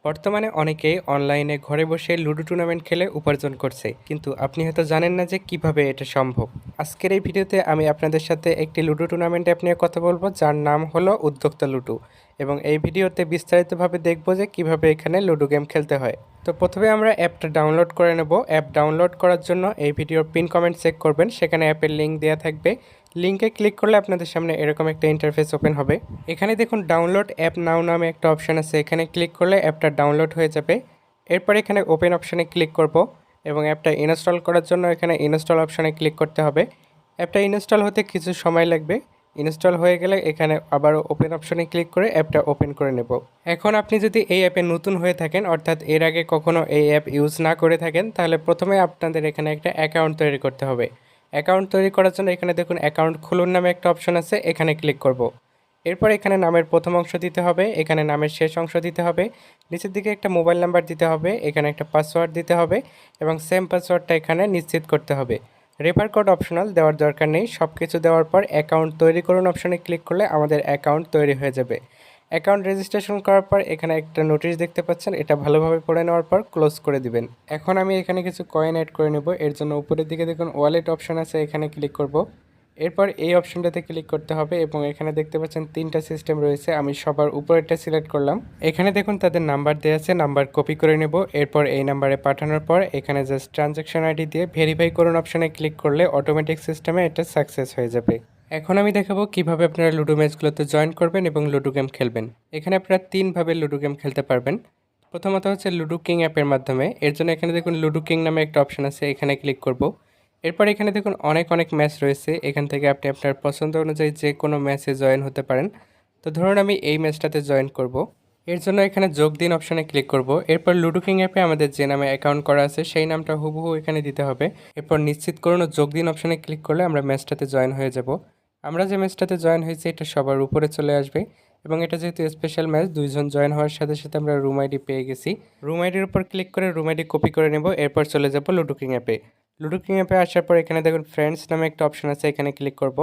বর্তমানে অনেকেই অনলাইনে ঘরে বসে লুডো টুর্নামেন্ট খেলে উপার্জন করছে, কিন্তু আপনি হয়তো জানেন না যে কিভাবে এটা সম্ভব। আজকের এই ভিডিওতে আমি আপনাদের সাথে একটি লুডো টুর্নামেন্ট অ্যাপ নিয়ে কথা বলবো, যার নাম হলো উদ্যোক্তা লুডো। এবং এই ভিডিওতে বিস্তারিতভাবে দেখবো যে কিভাবে এখানে লুডো গেম খেলতে হয়। তো প্রথমে আমরা অ্যাপটা ডাউনলোড করে নেব। অ্যাপ ডাউনলোড করার জন্য এই ভিডিওর পিন কমেন্ট চেক করবেন, সেখানে অ্যাপের লিঙ্ক দেওয়া থাকবে। লিঙ্কে ক্লিক করলে আপনাদের সামনে এরকম একটা ইন্টারফেস ওপেন হবে। এখানে দেখুন ডাউনলোড অ্যাপ নাও নামে একটা অপশান আছে, এখানে ক্লিক করলে অ্যাপটা ডাউনলোড হয়ে যাবে। এরপর এখানে ওপেন অপশানে ক্লিক করব এবং অ্যাপটা ইনস্টল করার জন্য এখানে ইনস্টল অপশানে ক্লিক করতে হবে। অ্যাপটা ইনস্টল হতে কিছু সময় লাগবে। ইনস্টল হয়ে গেলে এখানে আবার ওপেন অপশানে ক্লিক করে অ্যাপটা ওপেন করে নেব। এখন আপনি যদি এই অ্যাপে নতুন হয়ে থাকেন, অর্থাৎ এর আগে কখনো এই অ্যাপ ইউজ না করে থাকেন, তাহলে প্রথমে আপনাদের এখানে একটা অ্যাকাউন্ট তৈরি করতে হবে। অ্যাকাউন্ট তৈরি করার জন্য এখানে দেখুন অ্যাকাউন্ট খুলুন নামে একটা অপশন আছে, এখানে ক্লিক করব। এরপর এখানে নামের প্রথম অংশ দিতে হবে, এখানে নামের শেষ অংশ দিতে হবে, নিচের দিকে একটা মোবাইল নাম্বার দিতে হবে, এখানে একটা পাসওয়ার্ড দিতে হবে এবং সেম পাসওয়ার্ডটা এখানে নিশ্চিত করতে হবে। রেফার কোড অপশনাল, দেওয়ার দরকার নেই। সব কিছু দেওয়ার পর অ্যাকাউন্ট তৈরি করুন অপশনে ক্লিক করলে আমাদের অ্যাকাউন্ট তৈরি হয়ে যাবে। অ্যাকাউন্ট রেজিস্ট্রেশন করার পর এখানে একটা নোটিশ দেখতে পাচ্ছেন, এটা ভালোভাবে পড়ে নেওয়ার পর ক্লোজ করে দিবেন। এখন আমি এখানে কিছু কয়েন অ্যাড করে নেব। এর জন্য উপরের দিকে দেখুন ওয়ালেট অপশন আছে, এখানে ক্লিক করব। এরপর এই অপশনটাতে ক্লিক করতে হবে এবং এখানে দেখতে পাচ্ছেন তিনটা সিস্টেম রয়েছে, আমি সবার উপরেরটা সিলেক্ট করলাম। এখানে দেখুন তাদের নাম্বার দেওয়া আছে, নাম্বার কপি করে নেব। এরপর এই নাম্বারে পাঠানোর পর এখানে জাস্ট ট্রানজ্যাকশন আইডি দিয়ে ভেরিফাই করুন অপশনে ক্লিক করলে অটোমেটিক সিস্টেমে এটা সাকসেস হয়ে যাবে। এখন আমি দেখাবো কিভাবে আপনারা লুডো ম্যাচগুলোতে জয়েন করবেন এবং লুডো গেম খেলবেন। এখানে আপনারা তিনভাবে লুডো গেম খেলতে পারবেন। প্রথমত হচ্ছে লুডো কিং অ্যাপের মাধ্যমে। এর জন্য এখানে দেখুন লুডো কিং নামে একটা অপশন আছে, এখানে ক্লিক করব। এরপর এখানে দেখুন অনেক অনেক ম্যাচ রয়েছে, এখান থেকে আপনি আপনার পছন্দ অনুযায়ী যে কোনো ম্যাচে জয়েন হতে পারেন। তো ধরুন আমি এই ম্যাচটাতে জয়েন করব। এর জন্য এখানে যোগ দিন অপশনে ক্লিক করব। এরপর লুডো কিং অ্যাপে আমাদের যে নামে অ্যাকাউন্ট করা আছে সেই নামটা হুবহু এখানে দিতে হবে। এরপর নিশ্চিত করুন ও যোগ দিন অপশনে ক্লিক করলে আমরা ম্যাচটাতে জয়েন হয়ে যাব। আমরা যে ম্যাচটাতে জয়েন হয়েছি এটা সবার উপরে চলে আসবে এবং এটা যেহেতু স্পেশাল ম্যাচ, দুইজন জয়েন হওয়ার সাথে সাথে আমরা রুম আইডি পেয়ে গেছি। রুম আইডির উপর ক্লিক করে রুম আইডি কপি করে নেব। এরপর চলে যাব লুডো কিং অ্যাপে। লুডো কিং অ্যাপে আসার পর এখানে দেখুন ফ্রেন্ডস নামে একটা অপশন আছে, এখানে ক্লিক করব।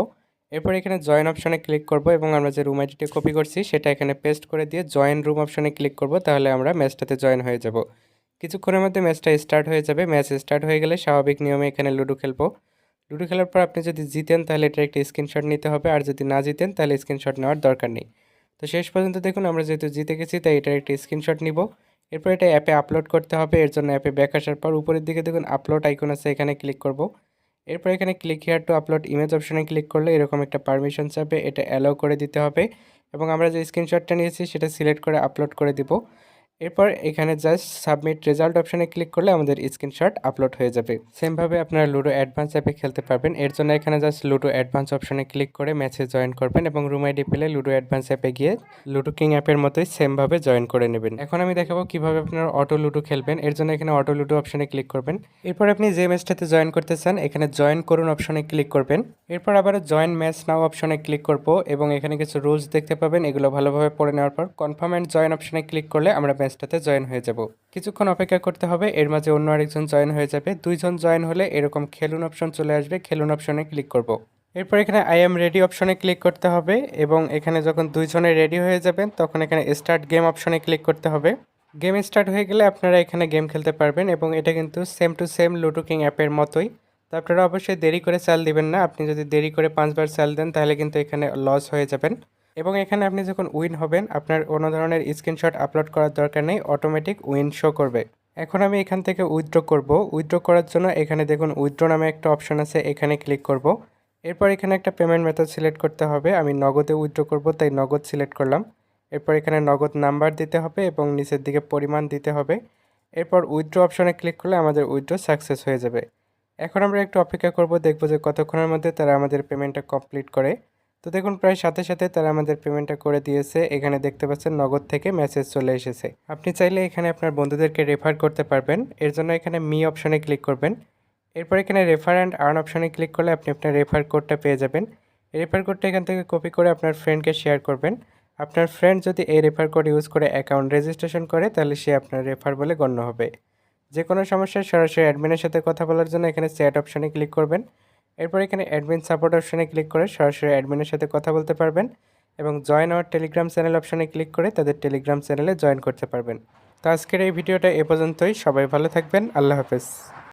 এরপর এখানে জয়েন অপশনে ক্লিক করব এবং আমরা যে রুম আইডিটি কপি করছি সেটা এখানে পেস্ট করে দিয়ে জয়েন রুম অপশনে ক্লিক করব, তাহলে আমরা ম্যাচটাতে জয়েন হয়ে যাব। কিছুক্ষণের মধ্যে ম্যাচটা স্টার্ট হয়ে যাবে। ম্যাচ স্টার্ট হয়ে গেলে স্বাভাবিক নিয়মে এখানে লুডো খেলবো। লুডো খেলার পর আপনি যদি জিতেন তাহলে এটার একটা স্ক্রিনশট নিতে হবে, আর যদি না জিতেন তাহলে স্ক্রিনশট নেওয়ার দরকার নেই। তো শেষ পর্যন্ত দেখুন আমরা যেহেতু জিতে গেছি তাই এটার একটা স্ক্রিনশট নিব। এরপর এটা অ্যাপে আপলোড করতে হবে। এর জন্য অ্যাপে ব্যাক আসার পর উপরের দিকে দেখুন আপলোড আইকন আছে, এখানে ক্লিক করব। এরপর এখানে click here two upload image অপশনে ক্লিক করলে এরকম একটা পারমিশন চাবে, এটা অ্যালাউ করে দিতে হবে এবং আমরা যে স্ক্রিনশটটা নিয়েছি সেটা সিলেক্ট করে আপলোড করে দিব। এরপর এখানে জাস্ট সাবমিট রেজাল্ট অপশনে ক্লিক করলে আমাদের স্ক্রিনশট আপলোড হয়ে যাবে। সেমভাবে আপনারা লুডো অ্যাডভান্স অ্যাপে খেলতে পারবেন। এর জন্য এখানে জাস্ট লুডো অ্যাডভান্স অপশনে ক্লিক করে ম্যাচে জয়েন করবেন এবং রুম আইডি পেলে লুডো অ্যাডভান্স অ্যাপে গিয়ে লুডো কিং অ্যাপের মতোই সেমভাবে জয়েন করে নেবেন। এখন আমি দেখাবো কিভাবে আপনারা অটো লুডো খেলবেন। এর জন্য এখানে অটো লুডো অপশনে ক্লিক করবেন। এরপর আপনি যে ম্যাচটাতে জয়েন করতে চান এখানে জয়েন করুন অপশনে ক্লিক করবেন। এরপর আবার জয়েন ম্যাচ নাও অপশনে ক্লিক করব এবং এখানে কিছু রুলস দেখতে পাবেন, এগুলো ভালোভাবে পড়ে নেওয়ার পর কনফার্ম অ্যান্ড জয়েন অপশনে ক্লিক করলে আমরা ম্যাচটাতে জয়েন হয়ে যাব। কিছুক্ষণ অপেক্ষা করতে হবে, এর মাঝে অন্য আরেকজন জয়েন হয়ে যাবে। দুইজন জয়েন হলে এরকম খেলুন অপশন চলে আসবে, খেলুন অপশনে ক্লিক করব। এরপর এখানে আই এম রেডি অপশনে ক্লিক করতে হবে এবং এখানে যখন দুইজনে রেডি হয়ে যাবেন তখন এখানে স্টার্ট গেম অপশনে ক্লিক করতে হবে। গেম স্টার্ট হয়ে গেলে আপনারা এখানে গেম খেলতে পারবেন এবং এটা কিন্তু same to same ludo king অ্যাপের মতোই। তো আপনারা অবশ্যই দেরি করে চাল দিবেন না, আপনি যদি দেরি করে 5বার চাল দেন তাহলে কিন্তু এখানে লস হয়ে যাবেন। এবং এখানে আপনি যখন উইন হবেন আপনার কোনো ধরনের স্ক্রিনশট আপলোড করার দরকার নেই, অটোমেটিক উইন শো করবে। এখন আমি এখান থেকে উইথড্র করব। উইথড্র করার জন্য এখানে দেখুন উইথড্র নামে একটা অপশন আছে, এখানে ক্লিক করব। এরপর এখানে একটা পেমেন্ট মেথড সিলেক্ট করতে হবে, আমি নগদে উইথড্র করব তাই নগদ সিলেক্ট করলাম। এরপর এখানে নগদ নাম্বার দিতে হবে এবং নিচের দিকে পরিমাণ দিতে হবে। এরপর উইথড্র অপশনে ক্লিক করলে আমাদের উইথড্র সাকসেস হয়ে যাবে। এখন আমরা একটু অপেক্ষা করব, দেখব যে কতক্ষণের মধ্যে তারা আমাদের পেমেন্টটা কমপ্লিট করে। তো দেখুন প্রায় সাথে সাথে তারা আমাদের পেমেন্টটা করে দিয়েছে, এখানে দেখতে পাচ্ছেন নগদ থেকে মেসেজ চলে এসেছে। আপনি চাইলে এখানে আপনার বন্ধুদেরকে রেফার করতে পারবেন। এর জন্য এখানে মি অপশনে ক্লিক করবেন। এরপর এখানে রেফার অ্যান্ড আর্ন অপশনে ক্লিক করলে আপনি আপনার রেফার কোডটা পেয়ে যাবেন। এই রেফার কোডটা এখান থেকে কপি করে আপনার ফ্রেন্ডকে শেয়ার করবেন। আপনার ফ্রেন্ড যদি এই রেফার কোড ইউজ করে অ্যাকাউন্ট রেজিস্ট্রেশন করে তাহলে সে আপনার রেফার বলে গণ্য হবে। যে কোনো সমস্যায় সরাসরি অ্যাডমিনের সাথে কথা বলার জন্য এখানে চ্যাট অপশনে ক্লিক করবেন। এরপর এখানে অ্যাডমিন সাপোর্ট অপশনে ক্লিক করে সরাসরি অ্যাডমিনের সাথে কথা বলতে পারবেন এবং জয়েন আওয়ার টেলিগ্রাম চ্যানেল অপশনে ক্লিক করে তাদের টেলিগ্রাম চ্যানেলে জয়েন করতে পারবেন। তো আজকের এই ভিডিওটা এ পর্যন্তই। সবাই ভালো থাকবেন। আল্লাহ হাফেজ।